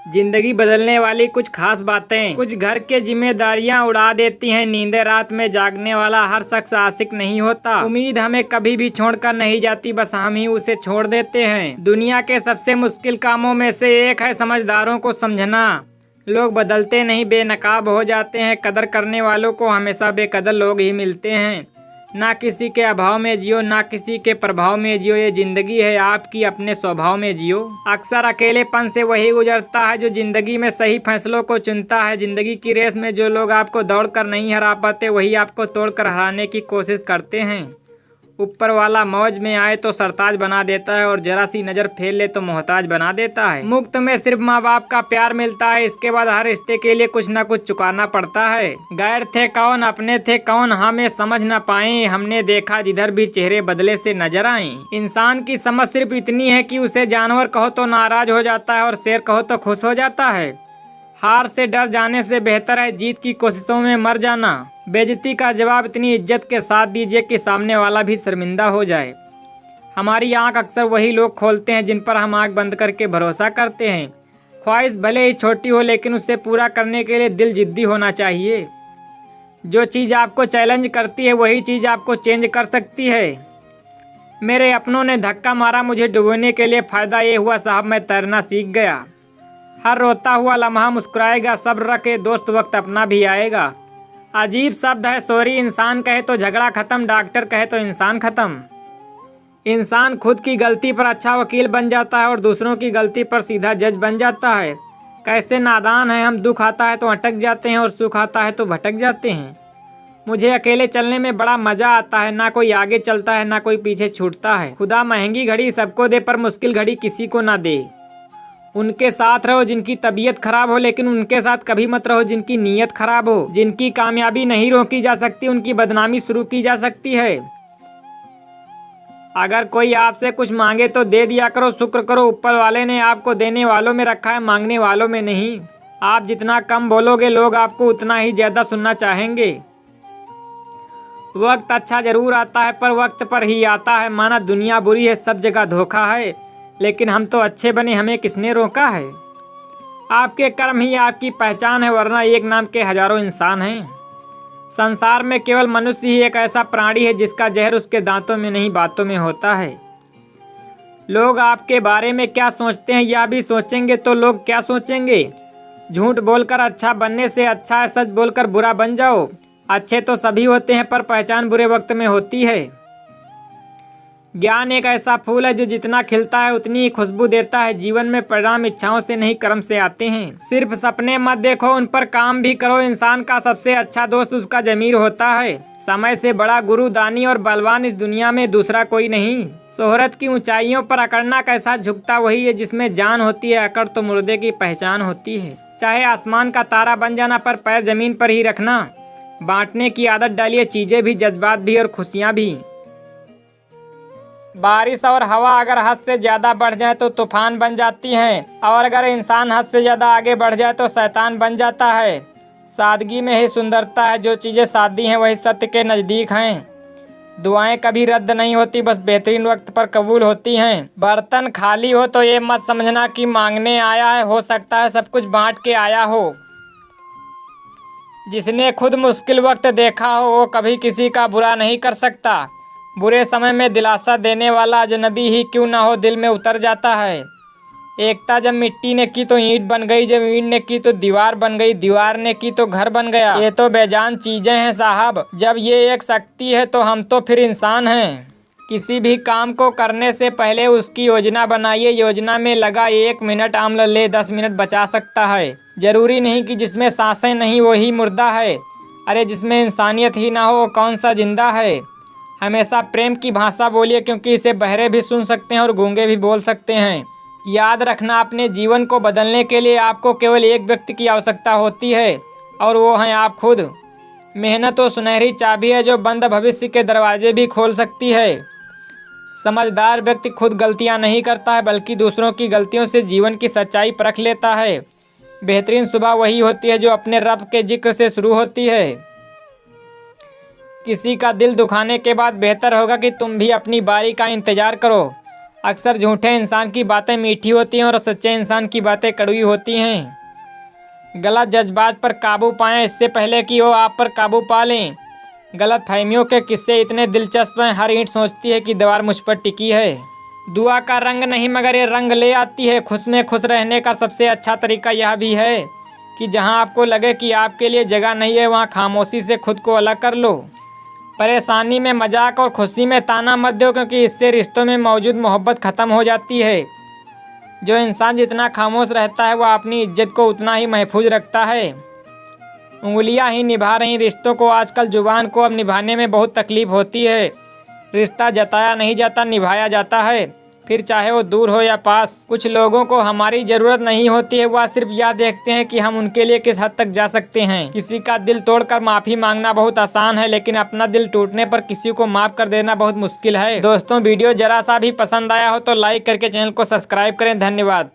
जिंदगी बदलने वाली कुछ खास बातें। कुछ घर के जिम्मेदारियां उड़ा देती हैं। नींदें रात में जागने वाला हर शख्स आशिक नहीं होता। उम्मीद हमें कभी भी छोड़कर नहीं जाती, बस हम ही उसे छोड़ देते हैं। दुनिया के सबसे मुश्किल कामों में से एक है समझदारों को समझना। लोग बदलते नहीं, बेनकाब हो जाते हैं। कदर करने वालों को हमेशा बेकदर लोग ही मिलते हैं। ना किसी के अभाव में जियो, ना किसी के प्रभाव में जियो। ये जिंदगी है आपकी, अपने स्वभाव में जियो। अक्सर अकेलेपन से वही गुजरता है जो जिंदगी में सही फैसलों को चुनता है। जिंदगी की रेस में जो लोग आपको दौड़कर नहीं हरा पाते, वही आपको तोड़कर हराने की कोशिश करते हैं। ऊपर वाला मौज में आए तो सरताज बना देता है, और जरा सी नजर फेर ले तो मोहताज बना देता है। मुफ्त में सिर्फ माँ बाप का प्यार मिलता है, इसके बाद हर रिश्ते के लिए कुछ न कुछ चुकाना पड़ता है। गैर थे कौन, अपने थे कौन, हमें समझ न पाए। हमने देखा जिधर भी चेहरे बदले से नजर आए। इंसान की समझ सिर्फ इतनी है कि उसे जानवर कहो तो नाराज हो जाता है, और शेर कहो तो खुश हो जाता है। हार से डर जाने से बेहतर है जीत की कोशिशों में मर जाना। बेइज्जती का जवाब इतनी इज्जत के साथ दीजिए कि सामने वाला भी शर्मिंदा हो जाए। हमारी आंख अक्सर वही लोग खोलते हैं जिन पर हम आंख बंद करके भरोसा करते हैं। ख्वाहिश भले ही छोटी हो, लेकिन उसे पूरा करने के लिए दिल जिद्दी होना चाहिए। जो चीज़ आपको चैलेंज करती है, वही चीज़ आपको चेंज कर सकती है। मेरे अपनों ने धक्का मारा मुझे डुबोने के लिए, फ़ायदा ये हुआ साहब मैं तैरना सीख गया। हर रोता हुआ लम्हा मुस्कुराएगा, सब्र रखे दोस्त वक्त अपना भी आएगा। अजीब शब्द है सॉरी, इंसान कहे तो झगड़ा खत्म, डॉक्टर कहे तो इंसान खत्म। इंसान खुद की गलती पर अच्छा वकील बन जाता है, और दूसरों की गलती पर सीधा जज बन जाता है। कैसे नादान है हम, दुख आता है तो अटक जाते हैं, और सुख आता है तो भटक जाते हैं। मुझे अकेले चलने में बड़ा मज़ा आता है, ना कोई आगे चलता है ना कोई पीछे छूटता है। खुदा महंगी घड़ी सबको दे, पर मुश्किल घड़ी किसी को ना दे। उनके साथ रहो जिनकी तबीयत खराब हो, लेकिन उनके साथ कभी मत रहो जिनकी नीयत खराब हो। जिनकी कामयाबी नहीं रोकी जा सकती, उनकी बदनामी शुरू की जा सकती है। अगर कोई आपसे कुछ मांगे तो दे दिया करो, शुक्र करो ऊपर वाले ने आपको देने वालों में रखा है, मांगने वालों में नहीं। आप जितना कम बोलोगे, लोग आपको उतना ही ज़्यादा सुनना चाहेंगे। वक्त अच्छा जरूर आता है, पर वक्त पर ही आता है। माना दुनिया बुरी है, सब जगह धोखा है, लेकिन हम तो अच्छे बने, हमें किसने रोका है। आपके कर्म ही आपकी पहचान है, वरना एक नाम के हजारों इंसान हैं। संसार में केवल मनुष्य ही एक ऐसा प्राणी है जिसका जहर उसके दांतों में नहीं बातों में होता है। लोग आपके बारे में क्या सोचते हैं यह भी सोचेंगे तो लोग क्या सोचेंगे। झूठ बोलकर अच्छा बनने से अच्छा है सच बोलकर बुरा बन जाओ। अच्छे तो सभी होते हैं, पर पहचान बुरे वक्त में होती है। ज्ञान एक ऐसा फूल है जो जितना खिलता है उतनी ही खुशबू देता है। जीवन में परिणाम इच्छाओं से नहीं कर्म से आते हैं। सिर्फ सपने मत देखो, उन पर काम भी करो। इंसान का सबसे अच्छा दोस्त उसका ज़मीर होता है। समय से बड़ा गुरु, दानी और बलवान इस दुनिया में दूसरा कोई नहीं। शोहरत की ऊंचाइयों पर अकड़ना कैसा झुकता वही है जिसमें जान होती है, अकड़ तो मुर्दे की पहचान होती है। चाहे आसमान का तारा बन जाना, पर पैर जमीन पर ही रखना। बांटने की आदत डालिए, चीजें भी, जज्बात भी और खुशियाँ भी। बारिश और हवा अगर हद से ज़्यादा बढ़ जाए तो तूफान बन जाती हैं, और अगर इंसान हद से ज़्यादा आगे बढ़ जाए तो शैतान बन जाता है। सादगी में ही सुंदरता है, जो चीज़ें सादी हैं वही सत्य के नज़दीक हैं। दुआएं कभी रद्द नहीं होती, बस बेहतरीन वक्त पर कबूल होती हैं। बर्तन खाली हो तो ये मत समझना कि मांगने आया है, हो सकता है सब कुछ बांट के आया हो। जिसने खुद मुश्किल वक्त देखा हो वो कभी किसी का बुरा नहीं कर सकता। बुरे समय में दिलासा देने वाला अजनबी ही क्यों ना हो दिल में उतर जाता है। एकता जब मिट्टी ने की तो ईंट बन गई, जब ईंट ने की तो दीवार बन गई, दीवार ने की तो घर बन गया। ये तो बेजान चीजें हैं साहब, जब ये एक शक्ति है तो हम तो फिर इंसान हैं। किसी भी काम को करने से पहले उसकी योजना बनाइए। योजना में लगा 1 मिनट आमल ले 10 मिनट बचा सकता है। जरूरी नहीं कि जिसमें सांसें नहीं वही मुर्दा है। अरे जिसमें इंसानियत ही ना हो वो कौन सा जिंदा है। हमेशा प्रेम की भाषा बोलिए, क्योंकि इसे बहरे भी सुन सकते हैं और गूंगे भी बोल सकते हैं। याद रखना, अपने जीवन को बदलने के लिए आपको केवल एक व्यक्ति की आवश्यकता होती है, और वो हैं आप खुद। मेहनत वो सुनहरी चाबी है जो बंद भविष्य के दरवाजे भी खोल सकती है। समझदार व्यक्ति खुद गलतियां नहीं करता है, बल्कि दूसरों की गलतियों से जीवन की सच्चाई परख लेता है। बेहतरीन सुबह वही होती है जो अपने रब के जिक्र से शुरू होती है। किसी का दिल दुखाने के बाद बेहतर होगा कि तुम भी अपनी बारी का इंतजार करो। अक्सर झूठे इंसान की बातें मीठी होती हैं और सच्चे इंसान की बातें कड़वी होती हैं। गलत जज्बात पर काबू पाएं इससे पहले कि वो आप पर काबू पा लें। गलत फहमियों के किस्से इतने दिलचस्प हैं, हर ईंट सोचती है कि दीवार मुझ पर टिकी है। दुआ का रंग नहीं मगर ये रंग ले आती है। खुश में खुश रहने का सबसे अच्छा तरीका यह भी है कि जहां आपको लगे कि आपके लिए जगह नहीं है वहां खामोशी से खुद को अलग कर लो। परेशानी में मजाक और खुशी में ताना मत दो, क्योंकि इससे रिश्तों में मौजूद मोहब्बत ख़त्म हो जाती है। जो इंसान जितना खामोश रहता है वह अपनी इज्जत को उतना ही महफूज रखता है। उंगलियां ही निभा रही रिश्तों को, आजकल जुबान को अब निभाने में बहुत तकलीफ होती है। रिश्ता जताया नहीं जाता, निभाया जाता है, फिर चाहे वो दूर हो या पास। कुछ लोगों को हमारी ज़रूरत नहीं होती है, वह सिर्फ यह देखते हैं कि हम उनके लिए किस हद तक जा सकते हैं। किसी का दिल तोड़कर माफ़ी मांगना बहुत आसान है, लेकिन अपना दिल टूटने पर किसी को माफ़ कर देना बहुत मुश्किल है। दोस्तों, वीडियो जरा सा भी पसंद आया हो तो लाइक करके चैनल को सब्सक्राइब करें। धन्यवाद।